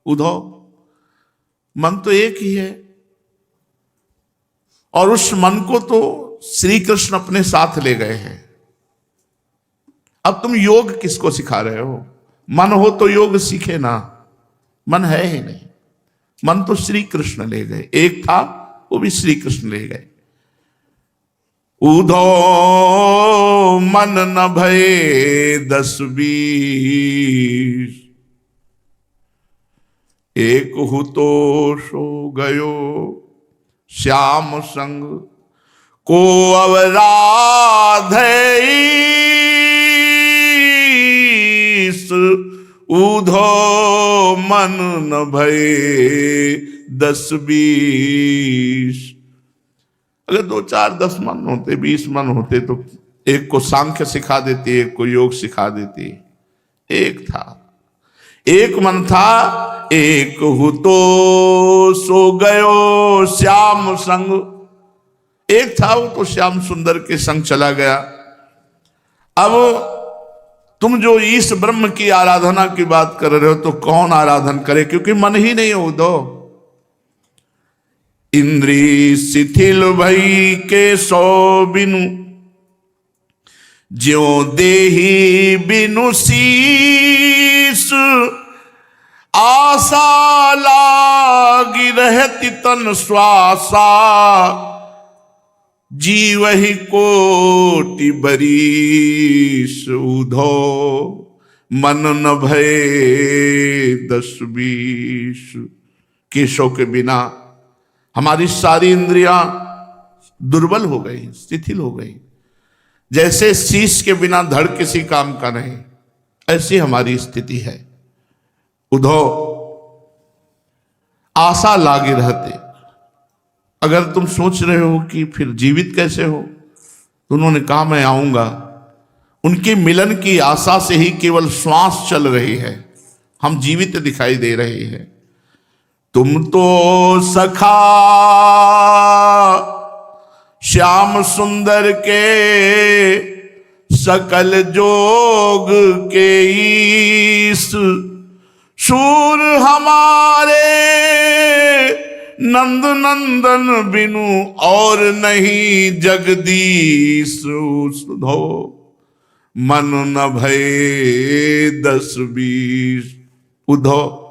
उद्धव, मन तो एक ही है, और उस मन को तो श्री कृष्ण अपने साथ ले गए हैं। अब तुम योग किसको सिखा रहे हो? मन हो तो योग सीखे ना, मन है ही नहीं। मन तो श्री कृष्ण ले गए, एक था वो भी श्री कृष्ण ले गए। उद्धव मन न भये 10-20, एक हु तो सो गयो श्याम संग, को अवराधे उद्धव मन न भये 10-20। अगर 2, 4, 10 मन होते, 20 मन होते तो एक को सांख्य सिखा देती, एक को योग सिखा देती। एक था, एक मन था, एक हु तो सो गयो श्याम संग। एक था वो तो श्याम सुंदर के संग चला गया। अब तुम जो ईश ब्रह्म की आराधना की बात कर रहे हो तो कौन आराधन करे, क्योंकि मन ही नहीं हो। दो इंद्री शिथिल भई के सो बिनु, ज्यो देही बिनु शीस, आशा लागी रहती तन श्वासा, जीव ही कोटि बरीस। उद्धव मन न भये 10-20। केशव के बिना हमारी सारी इंद्रियां दुर्बल हो गई, शिथिल हो गई। जैसे शीश के बिना धड़ किसी काम का नहीं, ऐसी हमारी स्थिति है। उद्धव आशा लागे रहते। अगर तुम सोच रहे हो कि फिर जीवित कैसे हो, तो उन्होंने कहा मैं आऊंगा। उनके मिलन की आशा से ही केवल श्वास चल रही है, हम जीवित दिखाई दे रहे हैं। तुम तो सखा श्याम सुंदर के, सकल जोग के ईश, शूर हमारे नंद नंदन बिनु और नहीं जगदीश। उद्धव मन न भये 10-20। उद्धव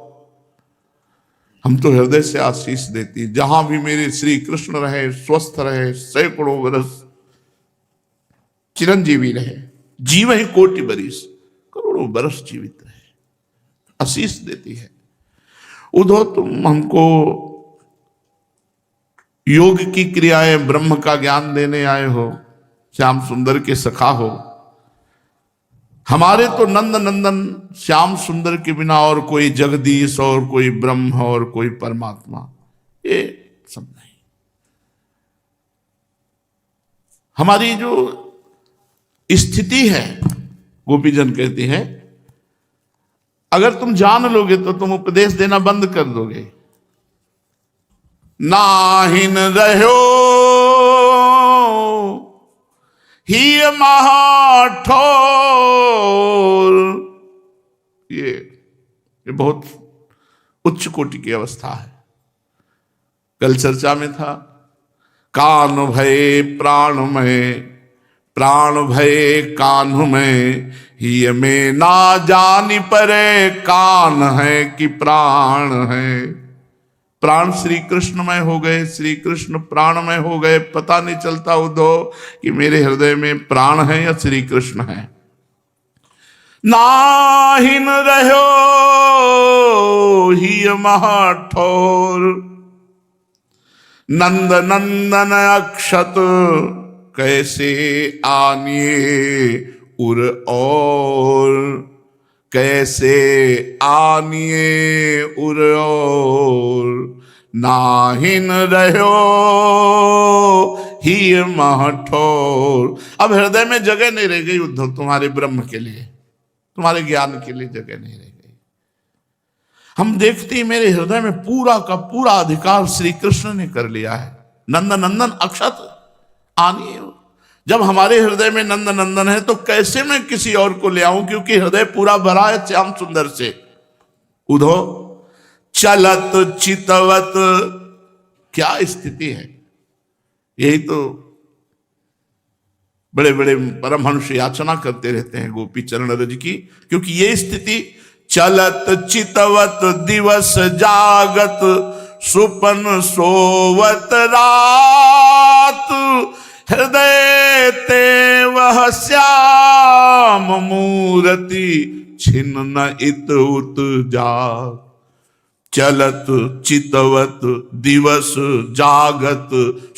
हम तो हृदय से आशीष देती, जहां भी मेरे श्री कृष्ण रहे, स्वस्थ रहे, सैकड़ों वर्ष चिरंजीवी रहे, जीव ही कोटि बरिस, करोड़ों वर्ष जीवित रहे, आशीष देती है। उद्धव तुम हमको योग की क्रियाएं, ब्रह्म का ज्ञान देने आए हो, श्याम सुंदर के सखा हो। हमारे तो नंद नंदन श्याम सुंदर के बिना और कोई जगदीश, और कोई ब्रह्म, और कोई परमात्मा, ये सब नहीं। हमारी जो स्थिति है, गोपीजन कहती है, अगर तुम जान लोगे तो तुम उपदेश देना बंद कर दोगे। नाहिन रहो ही महाठोर, ये बहुत उच्च कोटि की अवस्था है। कल चर्चा में था, कान भये प्राण में, प्राण भये कान में, ही में ना जानी परे कान है कि प्राण है। प्राण श्री कृष्णमय हो गए, श्री कृष्ण प्राणमय हो गए, पता नहीं चलता उद्धव कि मेरे हृदय में प्राण है या श्री कृष्ण है। नाहिन रहो ही महाठोर, नंद नंदन अक्षत, कैसे आनिए उर और, कैसे आनिए उर और, नाहिन रहो ही महठोर। अब हृदय में जगह नहीं रह गई उद्धव, तुम्हारे ब्रह्म के लिए, तुम्हारे ज्ञान के लिए जगह नहीं रह गई। हम देखते हैं मेरे हृदय में पूरा का पूरा अधिकार श्री कृष्ण ने कर लिया है। नंद नंदन अक्षत आनिए, जब हमारे हृदय में नंद नंदन है तो कैसे मैं किसी और को ले आऊं, क्योंकि हृदय पूरा भरा है श्याम सुंदर से। उद्धव चलत चितवत, क्या स्थिति है। यही तो बड़े बड़े परमहंस याचना करते रहते हैं गोपी चरण रज की, क्योंकि ये स्थिति चलत चितवत दिवस जागत सुपन सोवत रात, हृदय ते वह श्याम मूर्ति छिन्न न इत उत जात। चलत चितवत दिवस जागत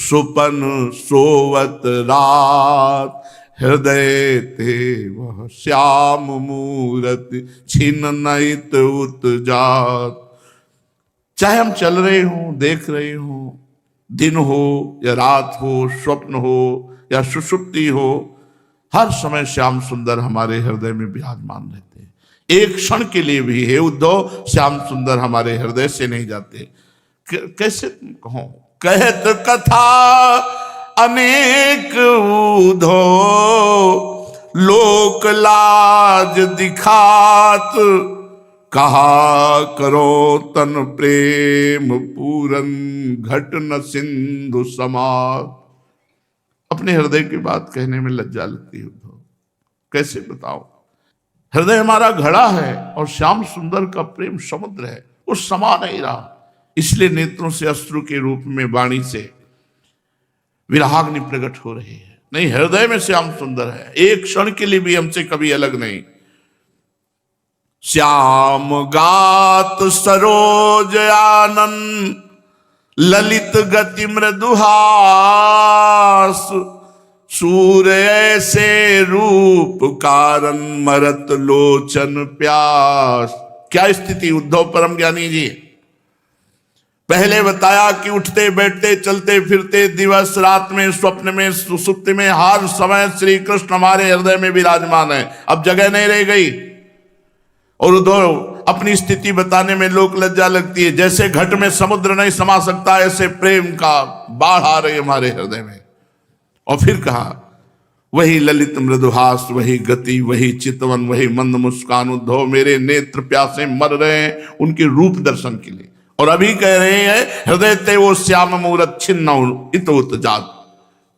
सुपन सोवत रात, हृदय ते वह श्याम मूर्ति छिन्न न इत उत जात। चाहे हम चल रहे हों, देख रहे हों, दिन हो या रात हो, स्वप्न हो या सुषुप्ति हो, हर समय श्याम सुंदर हमारे हृदय में विराजमान रहते हैं। एक क्षण के लिए भी हे उद्धव श्याम सुंदर हमारे हृदय से नहीं जाते। कैसे तुम कहो, कहत कथा अनेक उद्धव लोक लाज दिखात, कहा करो तन प्रेम पूरन घट न सिंधु समात। अपने हृदय की बात कहने में लज्जा लगती है उद्धव, कैसे बताओ। हृदय हमारा घड़ा है और श्याम सुंदर का प्रेम समुद्र है, वो समा नहीं रहा, इसलिए नेत्रों से अश्रु के रूप में वाणी से विराग्नि प्रकट हो रही है। नहीं, हृदय में श्याम सुंदर है, एक क्षण के लिए भी हमसे कभी अलग नहीं। श्याम गात सरोज आनंद ललित गति मृदुहास, सूर्य से रूप कारण मरत लोचन प्यास। क्या स्थिति उद्धव परम ज्ञानी जी। पहले बताया कि उठते बैठते चलते फिरते दिवस रात में स्वप्न में सुसुप्ति में हर समय श्री कृष्ण हमारे हृदय में विराजमान है। अब जगह नहीं रह गई और उद्धव अपनी स्थिति बताने में लोक लज्जा लगती है। जैसे घट में समुद्र नहीं समा सकता, ऐसे प्रेम का बाढ़ आ रही हमारे हृदय में। और फिर कहा वही ललित मृदुहास, वही गति, वही चितवन, वही मंद मुस्कान। उद्धव मेरे नेत्र प्यासे मर रहे हैं उनके रूप दर्शन के लिए। और अभी कह रहे हैं हृदय ते वो श्याम मूरत छिन्न इत उत जात।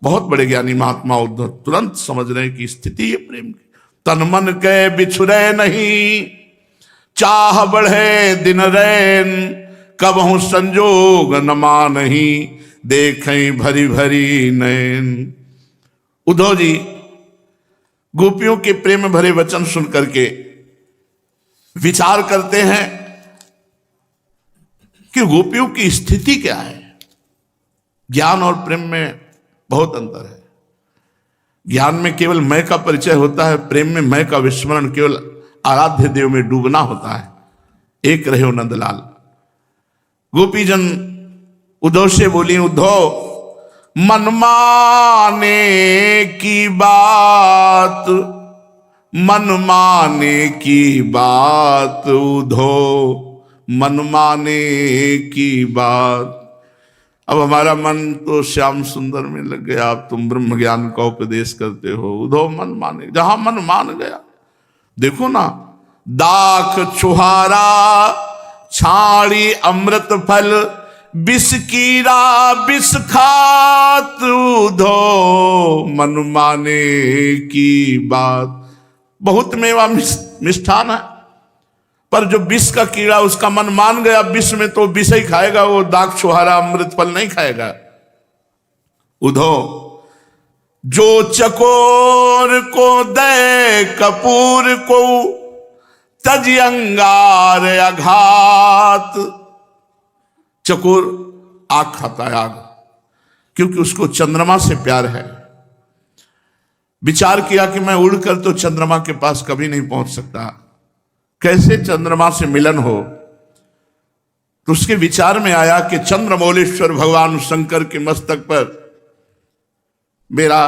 बहुत बड़े ज्ञानी महात्मा उद्धव तुरंत समझ रहे हैं कि स्थिति है प्रेम की। तन मन के बिछुरे नहीं, चाह बढ़े दिन रैन, कबहु संजोग न मानही, देखें भरी भरी नैन। उद्धव जी गोपियों के प्रेम भरे वचन सुन करके विचार करते हैं कि गोपियों की स्थिति क्या है। ज्ञान और प्रेम में बहुत अंतर है। ज्ञान में केवल मैं का परिचय होता है, प्रेम में मैं का विस्मरण, केवल आराध्य देव में डूबना होता है। एक रहे नंदलाल। गोपीजन उद्धव से बोली, उद्धव मनमाने की बात, मनमाने की बात उद्धव, मनमाने की बात। अब हमारा मन तो श्याम सुंदर में लग गया, अब तुम ब्रह्म ज्ञान का उपदेश करते हो। उद्धव मन माने, जहां मन मान गया। देखो ना, दाख छुहारा छाड़ी अमृत फल, विष कीरा विष खात उद्धव, मन माने की बात। बहुत मेवा मिष्ठान है, पर जो विष का कीड़ा उसका मन मान गया विष में, तो विष ही खाएगा, वो दाग छुहारा अमृत फल नहीं खाएगा। उद्धव जो चकोर को दे कपूर को, तज अंगार अघात। चकोर आग खाता है, आग, क्योंकि उसको चंद्रमा से प्यार है। विचार किया कि मैं उड़कर तो चंद्रमा के पास कभी नहीं पहुंच सकता, कैसे चंद्रमा से मिलन हो। तो उसके विचार में आया कि चंद्रमौलेश्वर भगवान शंकर के मस्तक पर मेरा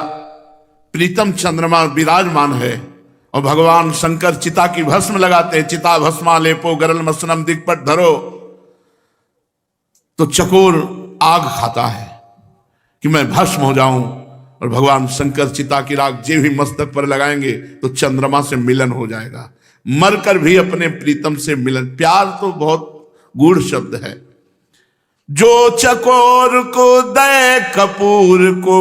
प्रीतम चंद्रमा विराजमान है, और भगवान शंकर चिता की भस्म लगाते हैं। चिता भस्मा लेपो गरल मसनम दिक्पट धरो। तो चकोर आग खाता है कि मैं भस्म हो जाऊं, और भगवान शंकर चिता की राख जे भी मस्तक पर लगाएंगे तो चंद्रमा से मिलन हो जाएगा। मरकर भी अपने प्रीतम से मिलन। प्यार तो बहुत गूढ़ शब्द है। जो चकोर को दे कपूर को,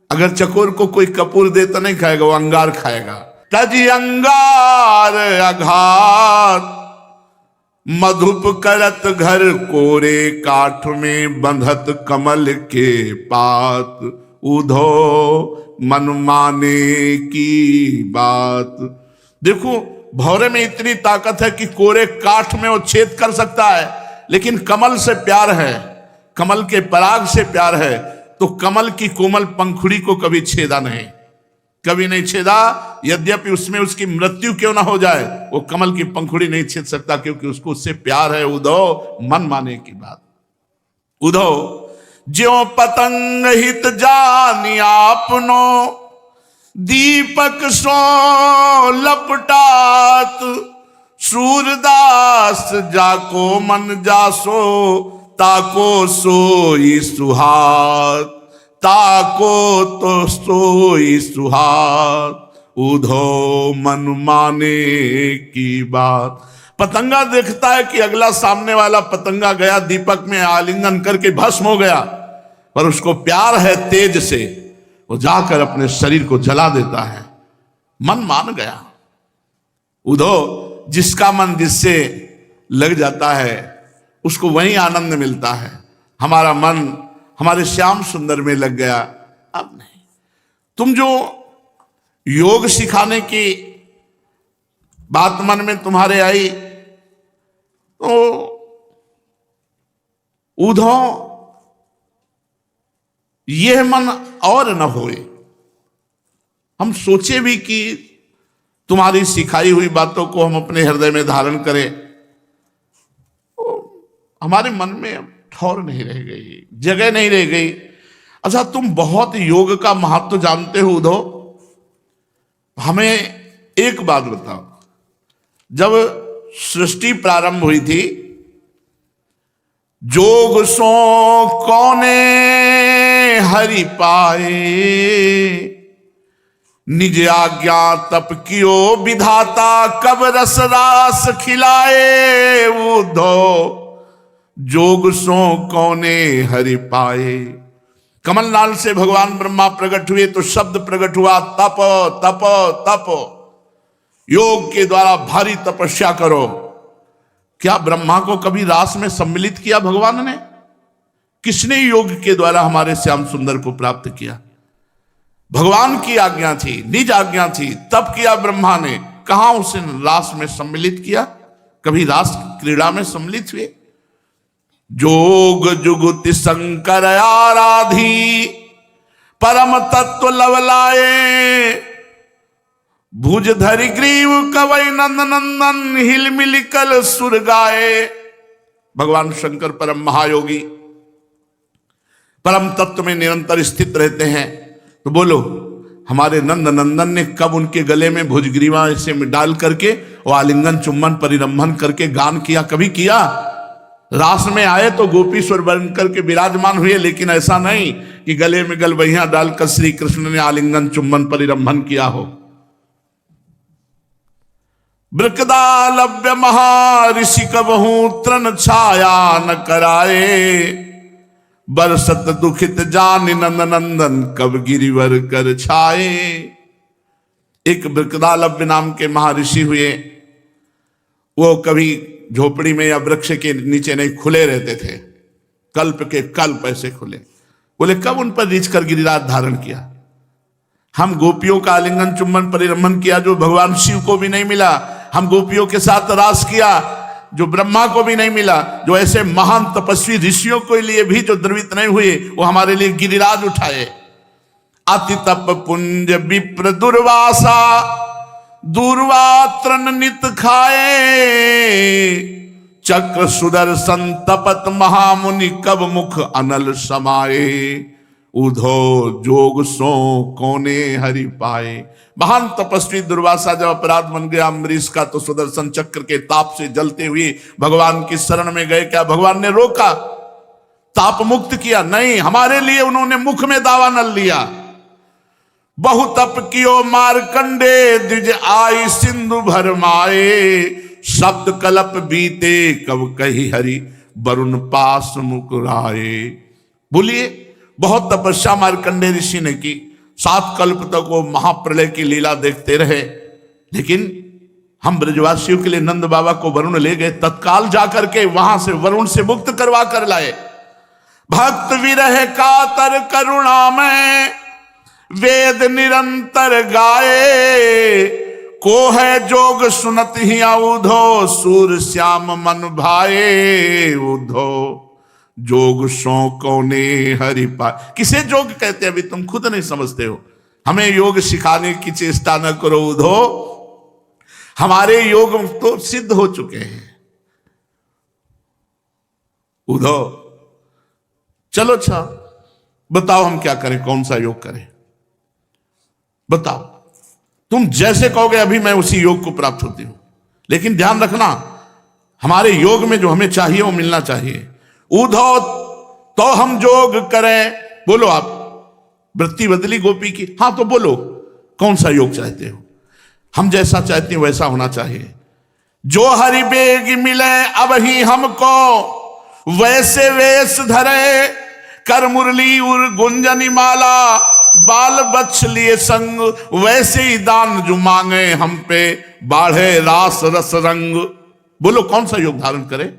अगर चकोर को कोई कपूर दे तो नहीं खाएगा, वो अंगार खाएगा। तजी अंगार अघात मधुप करत घर कोरे, काठ में बंधत कमल के पात, उधो मन माने की बात। देखो भौरे में इतनी ताकत है कि कोरे काठ में वो छेद कर सकता है, लेकिन कमल से प्यार है, कमल के पराग से प्यार है, तो कमल की कोमल पंखुड़ी को कभी छेदा नहीं, कभी नहीं छेदा। यद्यपि उसमें उसकी मृत्यु क्यों ना हो जाए, वो कमल की पंखुड़ी नहीं छेद सकता, क्योंकि उसको उससे प्यार है। उधो मन माने की बात। उधो ज्यों पतंग हित जानी आपनो, दीपक सो लपटात, सूरदास जाको मन जासो, ताको सोई सुहात, ताको तो सोई सुहात, उधो मन माने की बात। पतंगा देखता है कि अगला सामने वाला पतंगा गया दीपक में आलिंगन करके भस्म हो गया, पर उसको प्यार है तेज से, वो जाकर अपने शरीर को जला देता है। मन मान गया। उधो जिसका मन जिससे लग जाता है उसको वही आनंद मिलता है। हमारा मन हमारे श्याम सुंदर में लग गया, अब नहीं। तुम जो योग सिखाने की बात मन में तुम्हारे आई, तो उधो यह मन और न होए। हम सोचे भी कि तुम्हारी सिखाई हुई बातों को हम अपने हृदय में धारण करें, तो हमारे मन में ठौर नहीं रह गई, जगह नहीं रह गई। अच्छा, तुम बहुत योग का महत्व जानते हो उधो, हमें एक बात बताओ। जब सृष्टि प्रारंभ हुई थी, जोग सो कौने हरि पाए, निज आज्ञा तप कियो विधाता, कब रस रास खिलाए, उधो जोग सो कौने हरि पाए। कमलनाल से भगवान ब्रह्मा प्रकट हुए तो शब्द प्रकट हुआ, तप तप तप, योग के द्वारा भारी तपस्या करो। क्या ब्रह्मा को कभी रास में सम्मिलित किया भगवान ने? किसने योग के द्वारा हमारे श्याम सुंदर को प्राप्त किया? भगवान की आज्ञा थी, निज आज्ञा थी, तब किया ब्रह्मा ने। कहां उसे रास में सम्मिलित किया? कभी रास क्रीड़ा में सम्मिलित हुए? जोग जुगुति शंकर आराधी, परम तत्व लवलाए, भुज धरि ग्रीव कवै नंद नंदन, हिल मिल कल सुर गाए। भगवान शंकर परम महायोगी, परम तत्व में निरंतर स्थित रहते हैं। तो बोलो, हमारे नंद नंदन ने कब उनके गले में भुजग्रीवा ऐसे में डाल करके वो आलिंगन चुम्बन परिरंभन करके गान किया? कभी किया? रास में आए तो गोपी स्वर बन करके विराजमान हुए, लेकिन ऐसा नहीं कि गले में गलबहिया डालकर श्री कृष्ण ने आलिंगन चुम्बन परिरंभन किया हो। वृकदालव्य महर्षि कबहू तृण छाया न कराए, बरसत दुखित जान नंद नंदन, कब गिरिवर कर छाए। एक वृकदालव्य नाम के महर्षि हुए, वो कभी झोपड़ी में या वृक्ष के नीचे नहीं, खुले रहते थे, कल्प के कल्प ऐसे खुले। बोले कब उन पर रीछ कर गिरिराज धारण किया? हम गोपियों का आलिंगन चुम्बन परिरंभन किया जो भगवान शिव को भी नहीं मिला, हम गोपियों के साथ रास किया जो ब्रह्मा को भी नहीं मिला, जो ऐसे महान तपस्वी ऋषियों के लिए भी जो द्रवित नहीं हुए, वो हमारे लिए गिरिराज उठाए। अति तप पुंज विप्र दुर्वासा, दूर्वात्रन नित खाए, चक्र सुदर्शन तपत महामुनि, कब मुख अनल समाए, उधो जोग सो कोने हरि पाए। महान तपस्वी दुर्वासा जब अपराध बन गया अम्बरीश का, तो सुदर्शन चक्र के ताप से जलते हुए भगवान की शरण में गए। क्या भगवान ने रोका, ताप मुक्त किया? नहीं, हमारे लिए उन्होंने मुख में दावा न लिया। बहु तप कियो मारकंडे, द्विज आई सिंधु भरमाए, शब्द कल्प बीते कब कही हरि वरुण पास मुकुराए। बोलिए, बहुत तपस्या मार्कंडेय ऋषि ने की, 7 कल्प तक वो महाप्रलय की लीला देखते रहे, लेकिन हम ब्रजवासियों के लिए नंद बाबा को वरुण ले गए, तत्काल जाकर के वहां से वरुण से मुक्त करवा कर लाए। भक्त विरह कातर करुणा में वेद निरंतर गाए, को है जोग सुनत ही उधो सूर श्याम मन भाए। उधो जोग सो कौने हरि पाए। किसे जोग कहते हैं अभी तुम खुद नहीं समझते हो, हमें योग सिखाने की चेष्टा न करो। उधो, हमारे योग तो सिद्ध हो चुके हैं। उधो, चलो अच्छा बताओ हम क्या करें, कौन सा योग करें, बताओ। तुम जैसे कहोगे अभी मैं उसी योग को प्राप्त होती हूं, लेकिन ध्यान रखना हमारे योग में जो हमें चाहिए वो मिलना चाहिए। उधो तो हम जोग करें। बोलो आप, वृत्ति बदली गोपी की, हाँ तो बोलो कौन सा योग चाहते हो। हम जैसा चाहते हैं वैसा होना चाहिए। जो हरि बेग मिले अब ही हमको, वैसे वेश धरे कर मुरली उर गुंजनी माला, बाल बच्छ लिए संग वैसे ही दान जो मांगे हम पे, बाढ़े रास रस रंग। बोलो कौन सा योग धारण करें।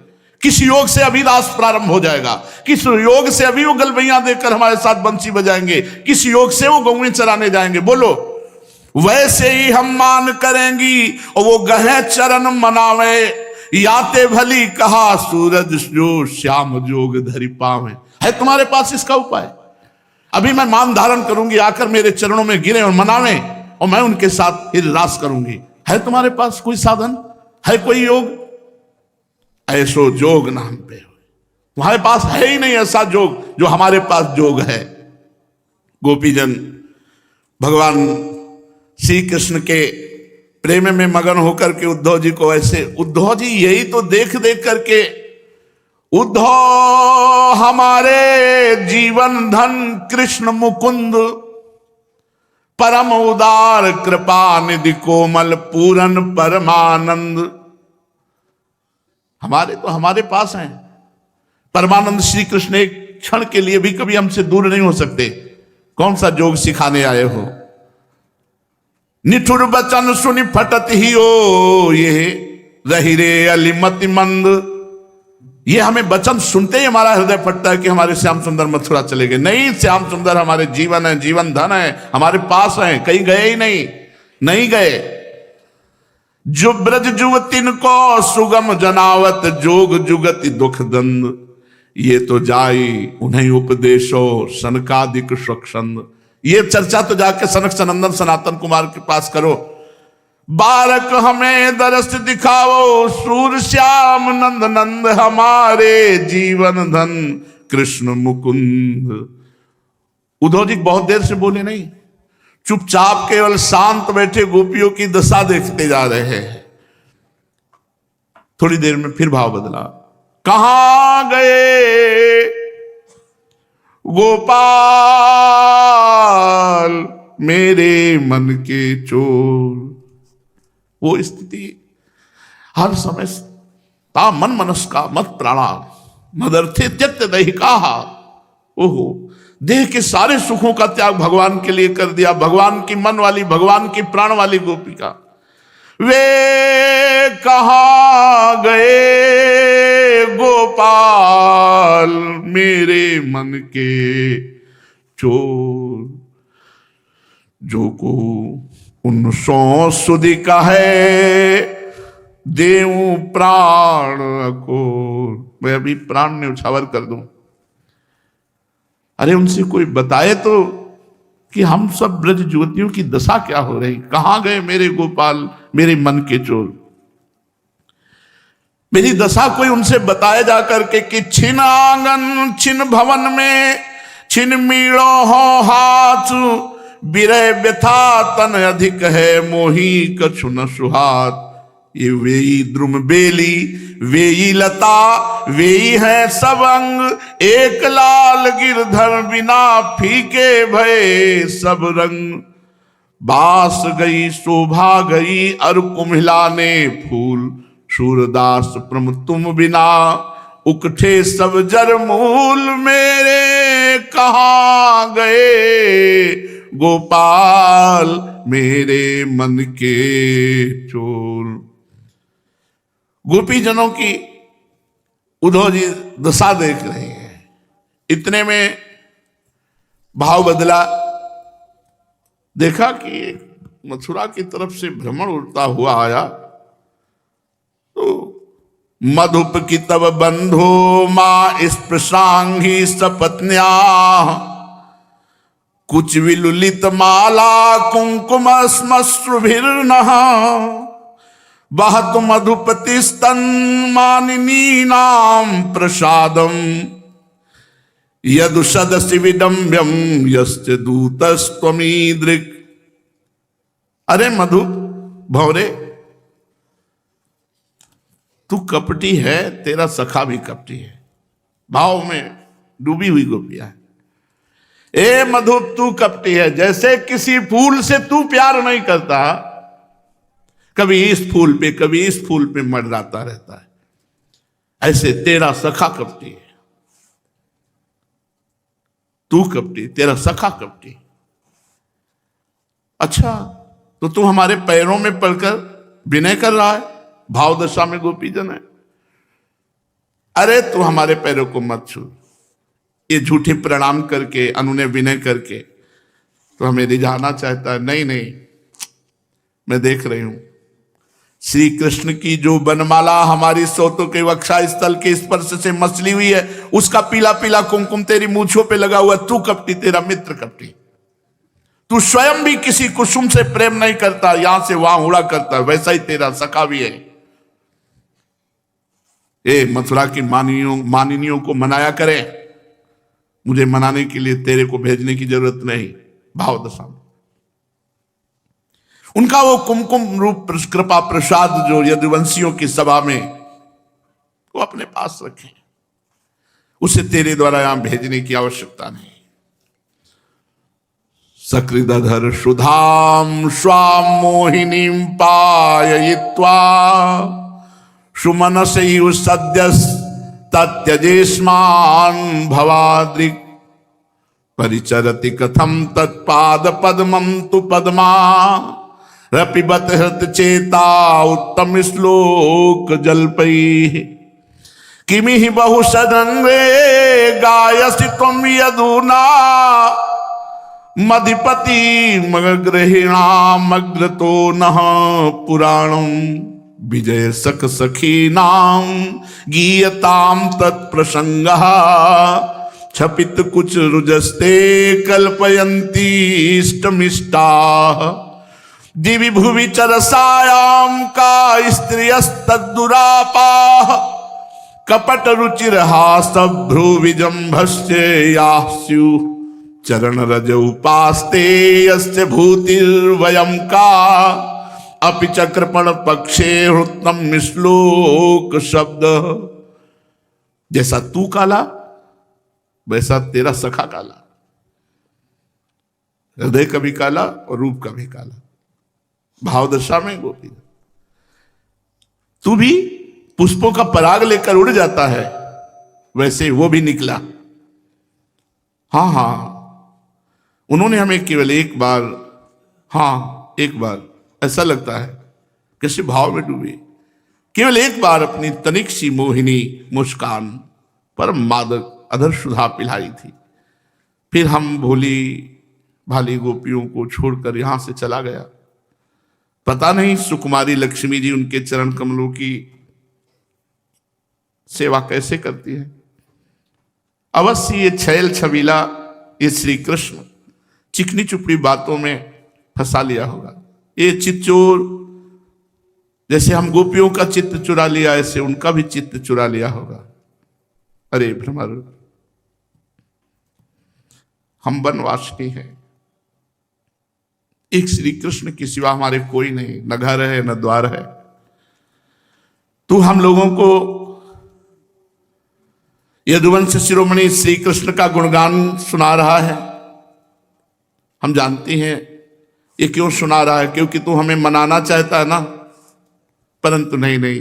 किस योग से अभी रास प्रारंभ हो जाएगा, किस योग से अभी वो गलबैया देकर हमारे साथ बंसी बजाएंगे, किस योग से वो गौएं चराने जाएंगे। बोलो, वैसे ही हम मान करेंगी और वो गहे चरण मनावे, याते भली कहा सूरज जो श्याम जोग धरि पावे। है तुम्हारे पास इसका उपाय? अभी मैं मान धारण करूंगी, आकर मेरे चरणों में गिरे और मनावे, और मैं उनके साथ फिर रास करूंगी। है तुम्हारे पास कोई साधन, है कोई योग? ऐसो जोग नाम पे तुम्हारे पास है ही नहीं ऐसा जोग जो हमारे पास जोग है। गोपीजन भगवान श्री कृष्ण के प्रेम में मगन होकर के उद्धव जी को ऐसे, उद्धव जी यही तो देख देख करके, उद्धव हमारे जीवन धन कृष्ण मुकुंद, परम उदार कृपा निधि कोमल पूरन परमानंद। हमारे तो हमारे पास हैं परमानंद श्री कृष्ण, एक क्षण के लिए भी कभी हमसे दूर नहीं हो सकते। कौन सा जोग सिखाने आए हो? निठुर बचन सुनि फटत ही ओ ये रही रे अलिमति मंद। ये हमें वचन सुनते ही हमारा हृदय फटता है कि हमारे श्याम सुंदर मथुरा चले गए। नहीं, श्याम सुंदर हमारे जीवन है, जीवन धन है, हमारे पास है, कहीं गए ही नहीं गए। जो ब्रज जुवतिन को सुगम जनावत, जोग जुगति दुख दंद, ये तो जाई उन्हें उपदेशो सनकादिक स्वच्छंद। ये चर्चा तो जाके सनक सनंदन सनातन कुमार के पास करो। बारक हमें दरस दिखाओ, सूर श्याम नंद नंद हमारे जीवन धन कृष्ण मुकुंद। उद्धव जी बहुत देर से बोले नहीं, चुपचाप केवल शांत बैठे गोपियों की दशा देखते जा रहे हैं। थोड़ी देर में फिर भाव बदला, कहां गए गोपाल मेरे मन के चोर। वो स्थिति हर समय ता मन मनस का मत प्राणा मदर्थे त्यक्त दैहिका। ओहो, देह के सारे सुखों का त्याग भगवान के लिए कर दिया। भगवान की मन वाली, भगवान की प्राण वाली गोपिका, वे कहां गए गोपाल मेरे मन के चोर। जो को 1900 सुधि का है देऊं प्राण को। मैं अभी प्राण न्यौछावर कर दूं। अरे उनसे कोई बताए तो कि हम सब ब्रज युवतियों की दशा क्या हो रही। कहां गए मेरे गोपाल मेरे मन के चोर। मेरी दशा कोई उनसे बताए जा करके कि छिन आंगन छिन भवन में छिन मीड़ो हो हाथ, बिरह व्यथा तन अधिक है मोही कछु न सुहात। ये वेई द्रुम बेली वेई लता वेई है सब अंग, एक लाल गिरधर बिना फीके भये सब रंग। बास गई शोभा गई अर कुम्हिलाने फूल, सूरदास प्रम तुम बिना, उकठे सब जर मूल मेरे, कहाँ गए गोपाल मेरे मन के चोर। गोपीजनों की उद्धव जी दशा देख रहे हैं। इतने में भाव बदला, देखा कि मथुरा की तरफ से भ्रमण उड़ता हुआ आया, तो मधुप की तब बंधो मां स्पृशांगी सपत्न्या, कुछ विलुलित माला कुंकुम श्मश्रुभिर्नः, बहत मधुपति स्तन मानिनी नाम प्रसादम, यदु सदसि विडम्ब्यम यस्य दूतस्त्वमीदृक्। अरे मधु भौरे, तू कपटी है, तेरा सखा भी कपटी है। भाव में डूबी हुई गोपियां है। ए मधु तू कपटी है, जैसे किसी फूल से तू प्यार नहीं करता, कभी इस फूल पे कभी इस फूल पे मंडराता रहता है, ऐसे तेरा सखा कपटी है। तू कपटी, तेरा सखा कपटी। अच्छा, तो तू हमारे पैरों में पड़कर विनय कर रहा है। भाव दशा में गोपीजन है। अरे तू हमारे पैरों को मत छू। ये झूठे प्रणाम करके, अनुनय विनय करके तो हमें रिझाना चाहता है। नहीं नहीं, मैं देख रही हूं श्री कृष्ण की जो बनमाला हमारी सोतों के वक्षा स्थल के स्पर्श से मसली हुई है, उसका पीला पीला कुमकुम तेरी मूछों पे लगा हुआ। तू कपटी, तेरा मित्र कपटी। तू स्वयं भी किसी कुसुम से प्रेम नहीं करता, यहां से वहां उड़ा करता, वैसा ही तेरा सखा भी है। ए मथुरा की मानिनियों को मनाया करे, मुझे मनाने के लिए तेरे को भेजने की जरूरत नहीं। भाव दशा में उनका वो कुमकुम रूप कृपा प्रसाद जो यदुवंशियों की सभा में, वो अपने पास रखें, उसे तेरे द्वारा यहां भेजने की आवश्यकता नहीं। सकृदधर सुधाम स्वाम मोहिनीं पाययित्वा, सुमनसैव सद्यस् तत्यजेष्मान् भवाद्रिक्, परिचरति कथम तत्पाद पद्मं तु पद्मा, रपिबत हृत चेता उत्तम श्लोक जल्पैः, किमिहि बहु सदंगे गायसि त्वं यदूना, मधिपति मगृहिणामग्रतो नः पुराणं, विजय सख सखीनां गीयतां तत्प्रसंगः, छपित कुछ रुजस्ते कल्पयन्ति इष्टमिष्टाः, दिवि भुवि चरसायां का स्त्रियस्तद्दुरापाः, कपट रुचिर्हासभ्रू विजम्भस्यास्यु, चरण रज उपास्ते यस्य भूतिर्वयं का, अपि चक्रपण पक्षे हृत्तम श्लोक शब्द। जैसा तू काला वैसा तेरा सखा काला, हृदय का भी काला और रूप का भी काला। भाव दशा में गोपी, तू भी पुष्पों का पराग लेकर उड़ जाता है, वैसे वो भी निकला। हाँ हाँ, उन्होंने हमें केवल एक बार, हाँ एक बार, ऐसा लगता है किसी भाव में डूबे, केवल एक बार अपनी तनिक सी मोहिनी मुस्कान पर मादक अधर सुधा पिलाई थी। फिर हम भोली भाली गोपियों को छोड़कर यहां से चला गया। पता नहीं सुकुमारी लक्ष्मी जी उनके चरण कमलों की सेवा कैसे करती है। अवश्य ये छैल छबीला, ये श्री कृष्ण चिकनी चुपड़ी बातों में फंसा लिया होगा। ये चित्त चोर, जैसे हम गोपियों का चित्त चुरा लिया, ऐसे उनका भी चित्त चुरा लिया होगा। अरे भ्रमर, हम वनवासिनी हैं, एक श्री कृष्ण के सिवा हमारे कोई नहीं, न घर है न द्वार है। तू हम लोगों को यदुवंश शिरोमणि श्री कृष्ण का गुणगान सुना रहा है। हम जानते हैं ये क्यों सुना रहा है, क्योंकि तू हमें मनाना चाहता है ना। परंतु नहीं नहीं,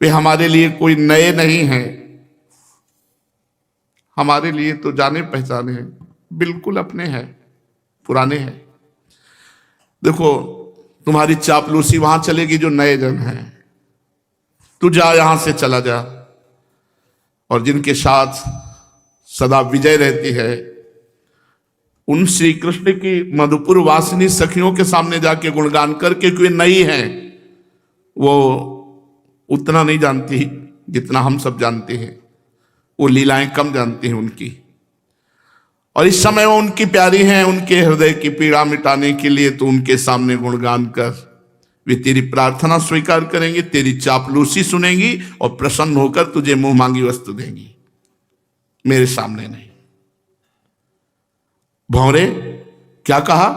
वे हमारे लिए कोई नए नहीं हैं, हमारे लिए तो जाने पहचाने हैं, बिल्कुल अपने हैं, पुराने हैं। देखो तुम्हारी चापलूसी वहां चलेगी जो नए जन हैं। तू जा, यहां से चला जा, और जिनके साथ सदा विजय रहती है उन श्री कृष्ण की मधुपुर वासिनी सखियों के सामने जाके गुणगान करके, कोई नई है वो उतना नहीं जानती जितना हम सब जानते हैं, वो लीलाएं कम जानती हैं उनकी, और इस समय वो उनकी प्यारी हैं, उनके हृदय की पीड़ा मिटाने के लिए तो उनके सामने गुणगान कर, वे तेरी प्रार्थना स्वीकार करेंगी, तेरी चापलूसी सुनेंगी और प्रसन्न होकर तुझे मुंह मांगी वस्तु देंगी, मेरे सामने नहीं। भौरे क्या कहा,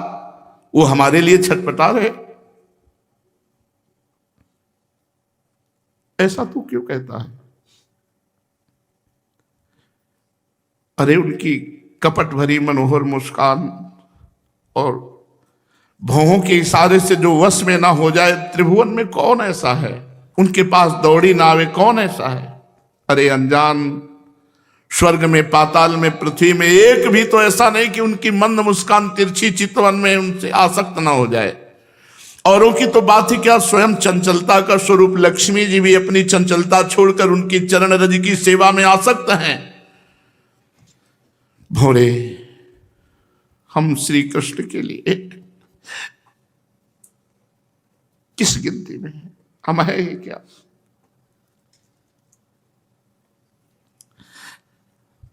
वो हमारे लिए छटपटा रहे, ऐसा तू क्यों कहता है? अरे उनकी कपट भरी मनोहर मुस्कान और भौहों के इशारे से जो वश में ना हो जाए, त्रिभुवन में कौन ऐसा है? उनके पास दौड़ी ना आवे, कौन ऐसा है? अरे अनजान, स्वर्ग में, पाताल में, पृथ्वी में एक भी तो ऐसा नहीं कि उनकी मंद मुस्कान तिरछी चितवन में उनसे आसक्त ना हो जाए। औरों की तो बात ही क्या, स्वयं चंचलता का स्वरूप लक्ष्मी जी भी अपनी चंचलता छोड़कर उनकी चरण रज की सेवा में आसक्त हैं। भोरे हम श्री कृष्ण के लिए किस गिनती में हैं? हम है ही क्या?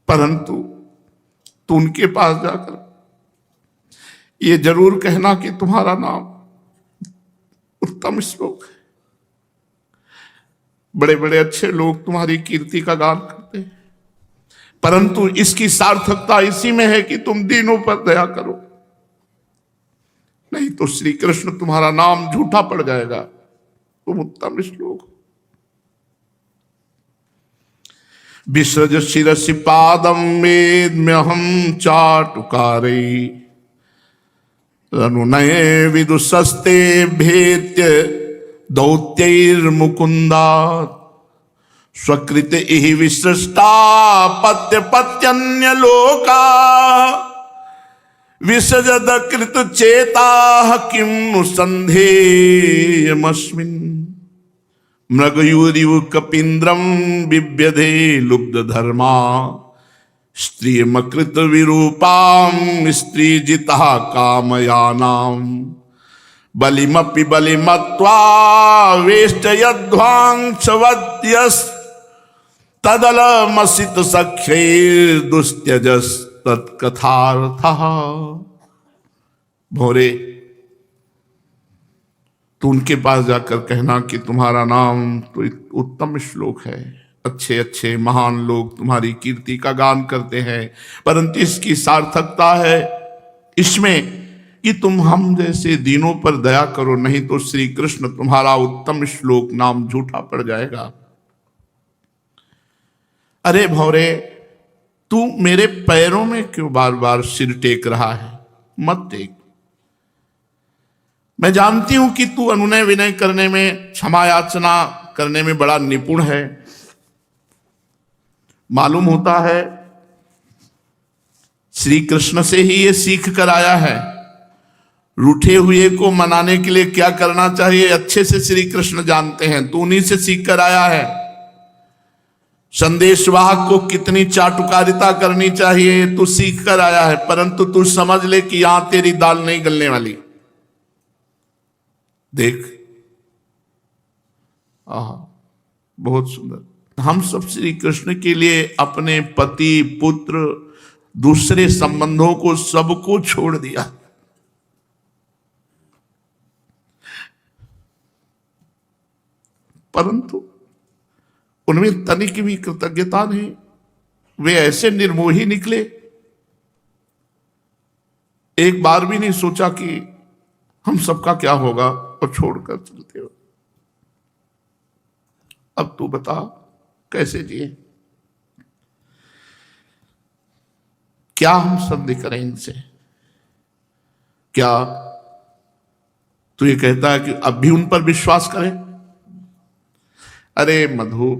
परंतु तू उनके पास जाकर ये जरूर कहना कि तुम्हारा नाम उत्तम श्लोक है, बड़े बड़े अच्छे लोग तुम्हारी कीर्ति का गान करते हैं, परंतु इसकी सार्थकता इसी में है कि तुम दीनों पर दया करो, नहीं तो श्री कृष्ण तुम्हारा नाम झूठा पड़ जाएगा। तुम उत्तम श्लोक हो। विसृज शिरसि पादम मेद्म्यहं चाटुकारै अनुनये विदुषस्ते भेत्य दौत्यैर्मुकुन्दात् स्वकृत इहि विसृष्टा पत्य पत्यन्य लोका विसृजद कृत चेता किं संधेयमस्मिन् मृगयूरिव कपीन्द्रम बिभ्यधे लुब्ध धर्मा स्त्रियमकृत विरूपाम स्त्री जिता कामयानाम बलिमपि बलिमत्वा वेष्टयध्वांसवद्यस् तदलमसित सख्यैर्दुस्त्यजस् तत्कथार्थः। भोरे तो उनके पास जाकर कहना कि तुम्हारा नाम तो उत्तम श्लोक है, अच्छे अच्छे महान लोग तुम्हारी कीर्ति का गान करते हैं, परंतु इसकी सार्थकता है इसमें कि तुम हम जैसे दीनों पर दया करो, नहीं तो श्री कृष्ण तुम्हारा उत्तम श्लोक नाम झूठा पड़ जाएगा। अरे भौरे, तू मेरे पैरों में क्यों बार बार सिर टेक रहा है? मत टेक। मैं जानती हूं कि तू अनुनय विनय करने में, क्षमा याचना करने में बड़ा निपुण है। मालूम होता है श्री कृष्ण से ही ये सीख कर आया है। रूठे हुए को मनाने के लिए क्या करना चाहिए अच्छे से श्री कृष्ण जानते हैं, तू उन्हीं से सीख कर आया है। संदेशवाहक को कितनी चाटुकारिता करनी चाहिए तू सीख कर आया है, परंतु तू समझ ले कि यहां तेरी दाल नहीं गलने वाली। देख, बहुत सुंदर। हम सब श्री कृष्ण के लिए अपने पति, पुत्र, दूसरे संबंधों को सबको छोड़ दिया, परंतु उनमें तनिक भी कृतज्ञता नहीं। वे ऐसे निर्मोही निकले, एक बार भी नहीं सोचा कि हम सबका क्या होगा और छोड़कर चलते हो। अब तू बता कैसे जिए, क्या हम संधि करें इनसे? क्या तू ये कहता है कि अब भी उन पर विश्वास करें? अरे मधु,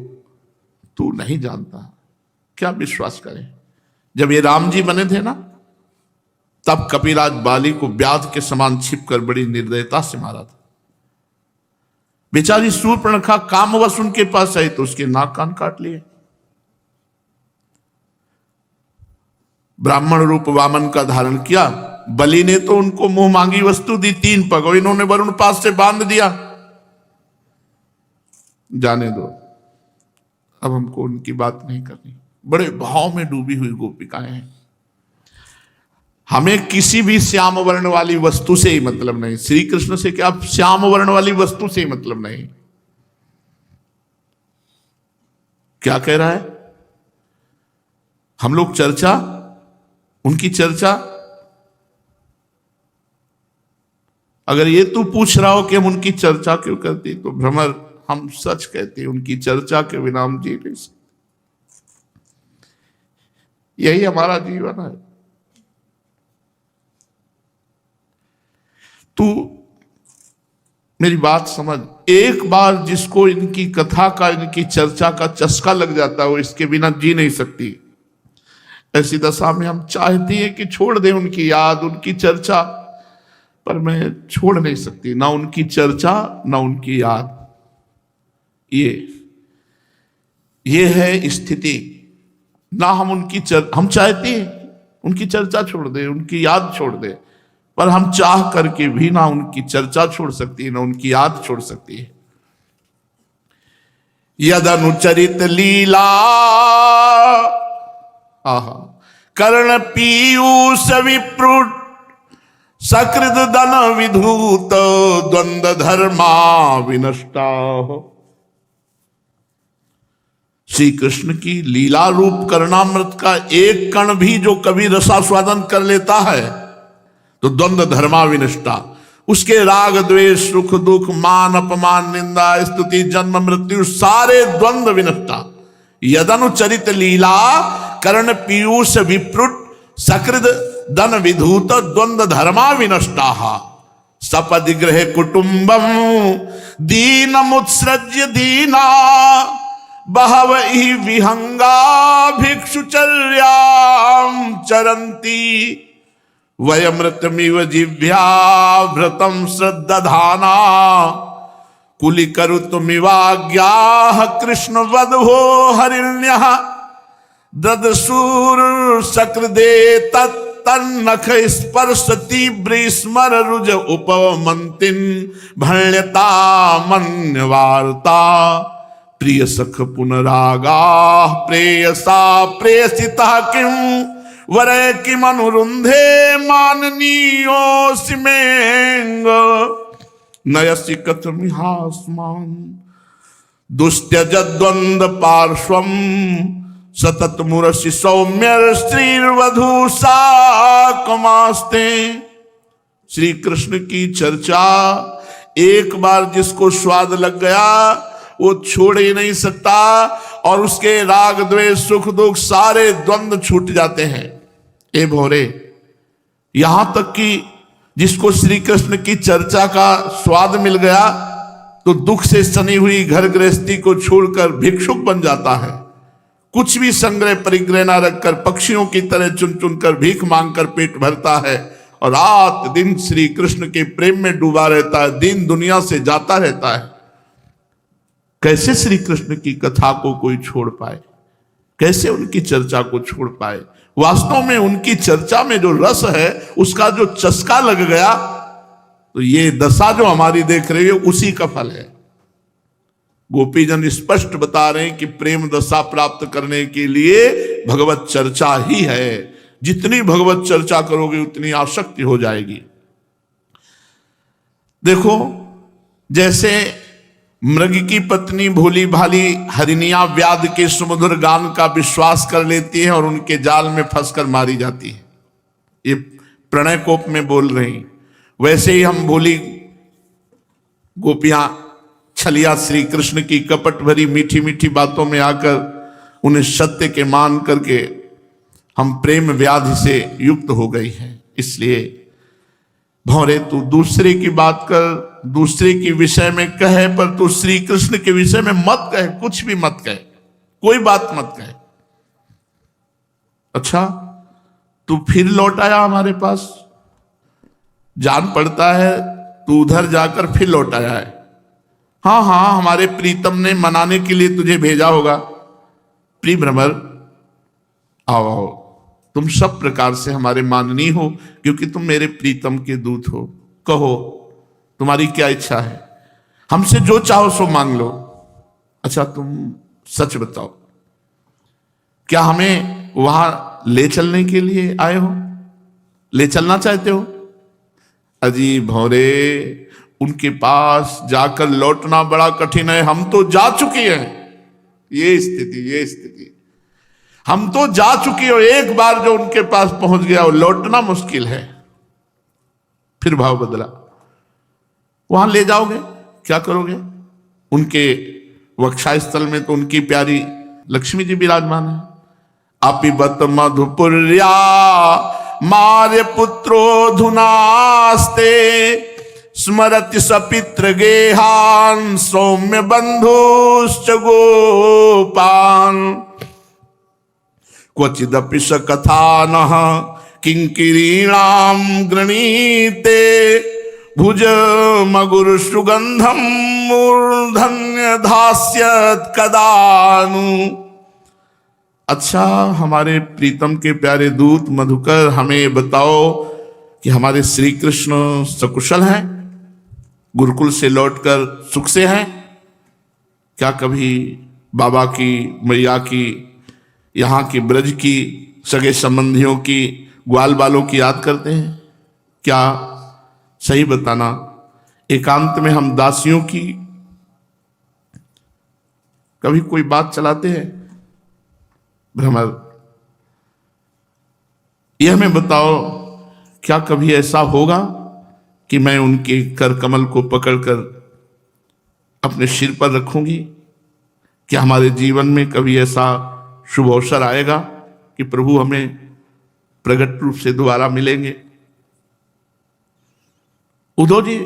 तू नहीं जानता, क्या विश्वास करे। जब ये राम जी बने थे ना, तब कपिराज बाली को व्याध के समान छिपकर बड़ी निर्दयता से मारा था। बेचारी शूर्पणखा कामवश उनके पास आई तो उसके नाक कान काट लिए। ब्राह्मण रूप वामन का धारण किया। बलि ने तो उनको मुंह मांगी वस्तु दी, 3 पग, और इन्होंने वरुण पास से बांध दिया। जाने दो, अब हमको उनकी बात नहीं करनी। बड़े भाव में डूबी हुई गोपिकाएं हैं। हमें किसी भी श्याम वर्ण वाली वस्तु से ही मतलब नहीं। श्री कृष्ण से क्या, श्याम वर्ण वाली वस्तु से ही मतलब नहीं। क्या कह रहा है? हम लोग चर्चा, उनकी चर्चा, अगर ये तू पूछ रहा हो कि हम उनकी चर्चा क्यों करते, तो भ्रमर, हम सच कहते हैं, उनकी चर्चा के बिना हम जी नहीं सकते। यही हमारा जीवन है। तू मेरी बात समझ, एक बार जिसको इनकी कथा का, इनकी चर्चा का चस्का लग जाता है, वो इसके बिना जी नहीं सकती। ऐसी दशा में हम चाहती हैं कि छोड़ दें उनकी याद, उनकी चर्चा, पर मैं छोड़ नहीं सकती, ना उनकी चर्चा ना उनकी याद। ये है स्थिति। ना हम हम चाहते हैं उनकी चर्चा छोड़ दें, उनकी याद छोड़ दें, पर हम चाह करके भी ना उनकी चर्चा छोड़ सकती है, ना उनकी याद छोड़ सकती है। यद अनुचरित लीला कर्ण पीयूष विप्रुट सकृत दन विधूत द्वंद्व धर्मा विनष्टा। श्री कृष्ण की लीला रूप कर्णामृत का एक कण भी जो कभी रसास्वादन कर लेता है तो द्वंद्व धर्मा विनष्टा, उसके राग द्वेष सुख दुख मान अपमान निंदा स्तुति जन्म मृत्यु सारे द्वंद्व विनष्टा। यदनुचरित लीला कर्ण पीयूष विप्रुट सकृद दन विधूत द्वंद्व धर्मा विनष्टा। सपदिग्रह कुटुंबम दीनमुत्सृज्य दीना बहवहि विहंगा भिक्षुचर्यां चरन्ति वयमृतमिव जिह्व्या व्रतम श्रद्धाना कुली करुतमिवाज्ञाः कृष्ण वधो हरिण्यः ददसूर सकृदे तन्नख स्पर्शति ब्रीस्मर रुज उपमंतिन भण्यता मन्यवार्ता प्रिय सख पुनरागा प्रेयसा प्रेयसिता किम वरे किम अनुरुंधे माननीयोऽसि मेंग नयसि कथमिहास्मान दुस्त्यज द्वंद्व पार्श्वम सतत मुरसि सौम्य श्रीर्वधू साकमास्ते। श्री कृष्ण की चर्चा एक बार जिसको स्वाद लग गया वो छोड़ ही नहीं सकता, और उसके राग द्वेष सुख दुख सारे द्वंद्व छूट जाते हैं। ए भोरे, यहां तक कि जिसको श्री कृष्ण की चर्चा का स्वाद मिल गया तो दुख से सनी हुई घर गृहस्थी को छोड़कर भिक्षुक बन जाता है। कुछ भी संग्रह परिग्रह ना रखकर पक्षियों की तरह चुन चुन कर भीख मांगकर पेट भरता है और रात दिन श्री कृष्ण के प्रेम में डूबा रहता है, दिन दुनिया से जाता रहता है। कैसे श्री कृष्ण की कथा को कोई छोड़ पाए, कैसे उनकी चर्चा को छोड़ पाए। वास्तव में उनकी चर्चा में जो रस है, उसका जो चस्का लग गया, तो ये दशा जो हमारी देख रही है उसी का फल है। गोपीजन स्पष्ट बता रहे हैं कि प्रेम दशा प्राप्त करने के लिए भगवत चर्चा ही है। जितनी भगवत चर्चा करोगे उतनी आसक्ति हो जाएगी। देखो, जैसे मृग की पत्नी भोली भाली हरिणिया व्याध के सुमधुर गान का विश्वास कर लेती है और उनके जाल में फंसकर मारी जाती है, ये प्रणय कोप में बोल रही। वैसे ही हम भोली गोपियां छलिया श्री कृष्ण की कपट भरी मीठी मीठी बातों में आकर उन्हें सत्य के मान करके हम प्रेम व्याधि से युक्त हो गई हैं। इसलिए भौरे, तू दूसरे की बात कर, दूसरे के विषय में कहे, पर तू श्री कृष्ण के विषय में मत कहे, कुछ भी मत कहे, कोई बात मत कहे। अच्छा, तू फिर लौट आया हमारे पास, जान पड़ता है तू उधर जाकर फिर लौट आया है। हाँ हाँ, हमारे प्रीतम ने मनाने के लिए तुझे भेजा होगा। प्रिय भ्रमर, आओ आओ, तुम सब प्रकार से हमारे माननीय हो, क्योंकि तुम मेरे प्रीतम के दूत हो। कहो तुम्हारी क्या इच्छा है, हमसे जो चाहो सो मांग लो। अच्छा, तुम सच बताओ, क्या हमें वहां ले चलने के लिए आए हो, ले चलना चाहते हो? अजी भौरे, उनके पास जाकर लौटना बड़ा कठिन है, हम तो जा चुके हैं। ये स्थिति हम तो जा चुके हो, एक बार जो उनके पास पहुंच गया वो लौटना मुश्किल है। फिर भाव बदला, वहां ले जाओगे, क्या करोगे? उनके वक्षा स्थल में तो उनकी प्यारी लक्ष्मी जी विराजमान है। अपिबत मधुपुर्या मार्य पुत्रो धुनास्ते स्मरति सपित्र गेहान सौम्य बंधुश्च गोपान क्वचिदपि स कथानः किंकिरीणाम गृणीते भुज मगुर सुगंधम मूर्धन्य धास्यत कदानु। अच्छा, हमारे प्रीतम के प्यारे दूत मधुकर, हमें बताओ कि हमारे श्री कृष्ण सकुशल हैं, गुरुकुल से लौटकर सुख से हैं? क्या कभी बाबा की, मैया की, यहाँ की ब्रज की, सगे संबंधियों की, ग्वाल बालों की याद करते हैं क्या? सही बताना। एकांत में हम दासियों की कभी कोई बात चलाते हैं? भ्रमर, यह हमें बताओ, क्या कभी ऐसा होगा कि मैं उनके कर कमल को पकड़कर अपने सिर पर रखूंगी? क्या हमारे जीवन में कभी ऐसा शुभ अवसर आएगा कि प्रभु हमें प्रकट रूप से दोबारा मिलेंगे? उद्धव जी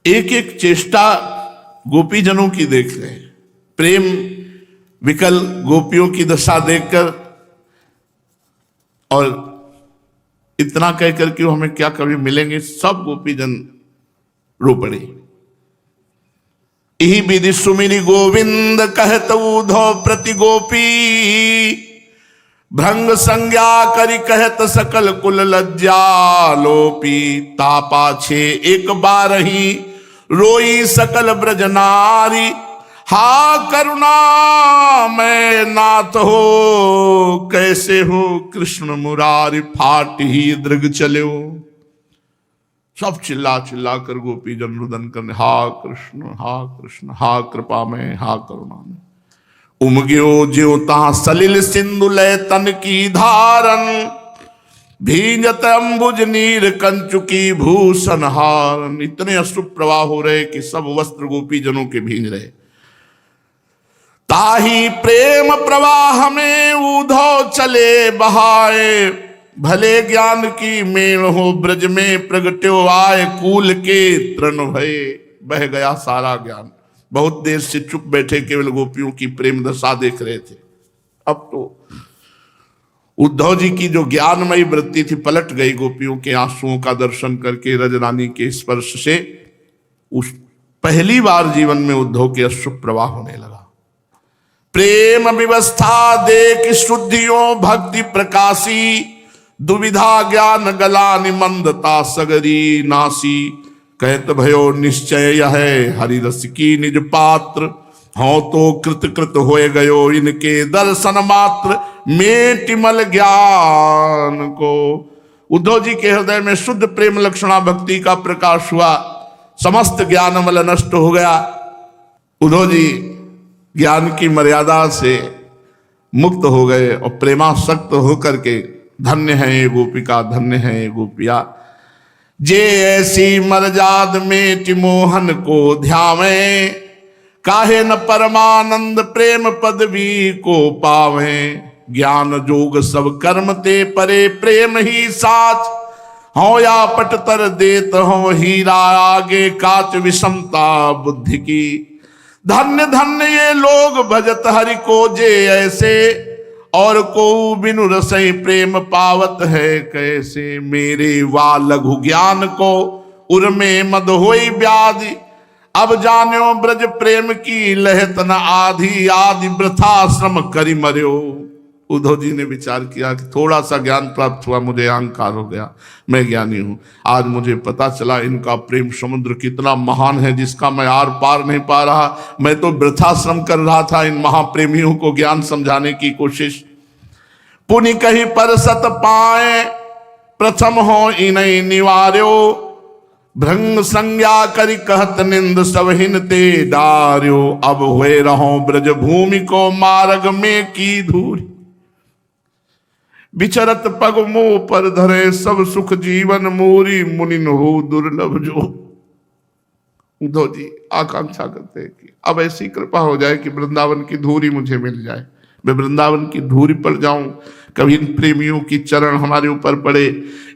एक एक चेष्टा गोपीजनों की देख रहे हैं, प्रेम विकल गोपियों की दशा देखकर, और इतना कहकर कि वो हमें क्या कभी मिलेंगे। सब गोपीजन रो पड़े। यही विधि सुमिरी गोविंद कहत उद्धव प्रति गोपी भृंग संज्ञा करी कहत सकल कुल लज्जा लोपी तापा छे एक बार ही रोई सकल ब्रज नारी हा करुणा मैं नाथ हो कैसे हो कृष्ण मुरारी फाट ही दृग चले हो। सब चिल्ला चिल्ला कर गोपी जन रुदन करने, हा कृष्ण हा कृपा में हा करुणा में। उमग्यो ज्योता सलिल सिंधु लय तन की धारन भींजत अंबुज नीर कंचुकी भूषण हारन। इतने अश्रु प्रवाह हो रहे कि सब वस्त्र गोपी जनों के भींज रहे। ताही प्रेम प्रवाह में उद्धव चले बहाए भले ज्ञान की मेण हो ब्रज में प्रगट्यो आए कूल के तृण भये। बह गया सारा ज्ञान। बहुत देर से चुप बैठे केवल गोपियों की प्रेम दशा देख रहे थे। अब तो उद्धव जी की जो ज्ञानमयी वृत्ति थी पलट गई गोपियों के आंसुओं का दर्शन करके, रजरानी के स्पर्श से। उस पहली बार जीवन में उद्धव के अश्रु प्रवाह होने लगा। प्रेम व्यवस्था देख शुद्धियों भक्ति प्रकाशी दुविधा ज्ञान गलानि मंदता सगरी नासी। कहत भयो निश्चय है हरि रस की निज पात्र हो तो कृत कृत होए गयो इनके दर्शन मात्र मेटिमल ज्ञान को। उद्धव जी के हृदय में शुद्ध प्रेम लक्षणा भक्ति का प्रकाश हुआ। समस्त ज्ञानमल नष्ट हो गया। उद्धव जी ज्ञान की मर्यादा से मुक्त हो गए और प्रेमासक्त होकर के धन्य है ये गोपिका, धन्य है ये गोपिया। जे ऐसी मरजाद में टिमोहन को ध्यावे काहे न परमानंद प्रेम पदवी को पावे। ज्ञान जोग सब कर्म ते परे प्रेम ही साच हो या पटतर देत हो हीरा, आगे काच विषमता बुद्धि की। धन्य धन्य ये लोग भजत हरि को जे ऐसे, और को बिनु रसई प्रेम पावत है कैसे। मेरे वा लघु ज्ञान को उर्मे मद होई व्याधि, अब जान्यो ब्रज प्रेम की लहत न आधी। आदि वृथा श्रम करि मर्यो। उद्धव जी ने विचार किया कि थोड़ा सा ज्ञान प्राप्त हुआ, मुझे अहंकार हो गया, मैं ज्ञानी हूं। आज मुझे पता चला इनका प्रेम समुद्र कितना महान है, जिसका मैं आर पार नहीं पा रहा। मैं तो वृथा श्रम कर रहा था इन महाप्रेमियों को ज्ञान समझाने की कोशिश। पुनि कही पर सत पाए, प्रथम हो इनई निवार्यो। भृंग संज्ञा करि कहत निंद, सबहिन ते डार्यो। अब हुए रहो ब्रज भूमि को, मार्ग में की धूरी। विचरत पग मोह पर धरे, सब सुख जीवन मोरी। मुनिन हो दुर्लभ जो। उद्धव जी आकांक्षा करते हैं कि अब ऐसी कृपा हो जाए कि वृंदावन की धूरी मुझे मिल जाए, मैं वृंदावन की धूरी पर जाऊं। कभी इन प्रेमियों की चरण हमारे ऊपर पड़े,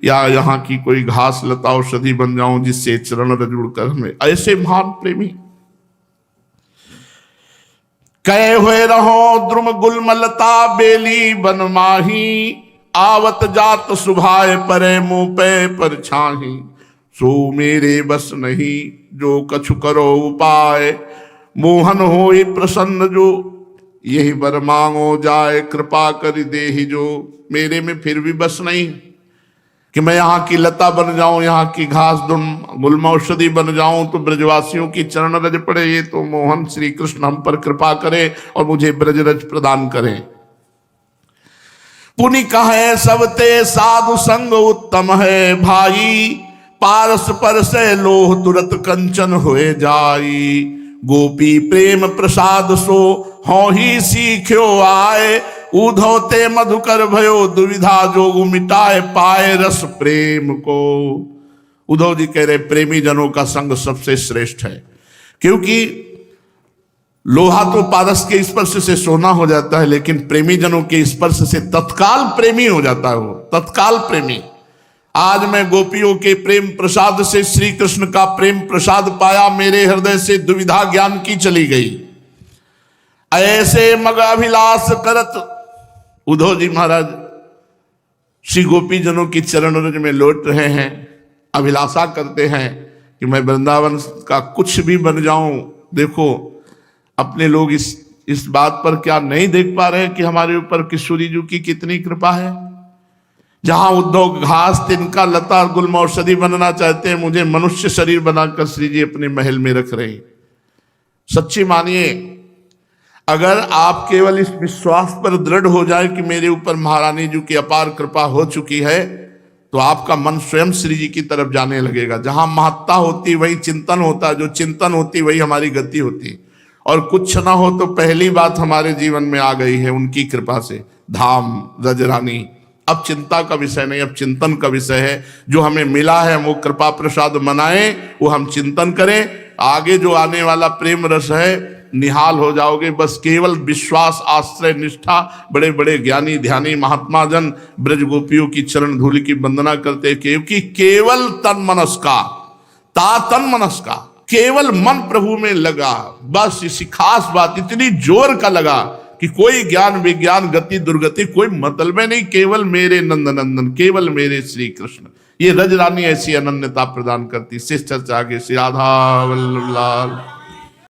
या यहाँ की कोई घास लता औषधि बन जाऊं, जिससे चरण रजुड़ कर हमें ऐसे महान प्रेमी। कहे हुए रहो द्रुम गुलमलता, बेली बन माही। आवत जात सुभाए परे, मुंह पे पर छाही। सो मेरे बस नहीं जो कछु करो उपाय, मोहन होई प्रसन्न जो। यही बर मांगो जाए, कृपा कर देहि जो। मेरे में फिर भी बस नहीं कि मैं यहाँ की लता बन जाऊं, यहाँ की घास गुलम औषधि बन जाऊं, तो ब्रजवासियों की चरण रज पड़े। ये तो मोहन श्री कृष्ण हम पर कृपा करें और मुझे ब्रजरज प्रदान करें। पुनि कहे सब ते साधु संग उत्तम है भाई, पारस पर से लोह तुरत कंचन हुए जाई। गोपी प्रेम प्रसाद सो हो ही सीख्यो आए, उद्धव ते मधुकर भयो दुविधा जोगु मिटाए पाए रस प्रेम को। उद्धव जी कह रहे प्रेमी जनों का संग सबसे श्रेष्ठ है, क्योंकि लोहा तो पारस के स्पर्श से सोना हो जाता है, लेकिन प्रेमी जनों के स्पर्श से तत्काल प्रेमी हो जाता है वो, तत्काल प्रेमी। आज मैं गोपियों के प्रेम प्रसाद से श्री कृष्ण का प्रेम प्रसाद पाया, मेरे हृदय से दुविधा ज्ञान की चली गई। ऐसे मग अभिलाष करत, उद्धव जी महाराज श्री गोपी जनों की चरण रज में लौट रहे हैं, अभिलाषा करते हैं कि मैं वृंदावन का कुछ भी बन जाऊं। देखो अपने लोग इस बात पर क्या नहीं देख पा रहे कि हमारे ऊपर किशोरी जी की कितनी कृपा है। जहां उद्धव घास तिनका लता गुलम औषधि बनना चाहते हैं, मुझे मनुष्य शरीर बनाकर श्री जी अपने महल में रख रहे हैं। सच्ची मानिए, अगर आप केवल इस विश्वास पर दृढ़ हो जाए कि मेरे ऊपर महारानी जी की अपार कृपा हो चुकी है, तो आपका मन स्वयं श्री जी की तरफ जाने लगेगा। जहां महत्ता होती वही चिंतन होता, जो चिंतन होती वही हमारी गति होती। और कुछ ना हो तो पहली बात हमारे जीवन में आ गई है उनकी कृपा से, धाम रजरानी। अब चिंता का विषय नहीं, अब चिंतन का विषय है। जो हमें मिला है वो कृपा प्रसाद मनाएं, वो हम चिंतन करें। आगे जो आने वाला प्रेम रस है, निहाल हो जाओगे। बस केवल विश्वास, आश्रय, निष्ठा। बड़े बड़े ज्ञानी ध्यानी महात्मा जन ब्रज गोपियों की चरण धूलि की वंदना करते, क्योंकि केवल तन मनस का, तन मनस का, केवल मन प्रभु में लगा। बस इसी खास बात इतनी जोर का लगा कि कोई ज्ञान विज्ञान गति दुर्गति कोई मतलब में नहीं, केवल मेरे नंद नंदन, केवल मेरे श्री कृष्ण। ये रज रानी ऐसी अनन्यता प्रदान करती। शिष्ट आगे श्री राधा वल्लभ लाल।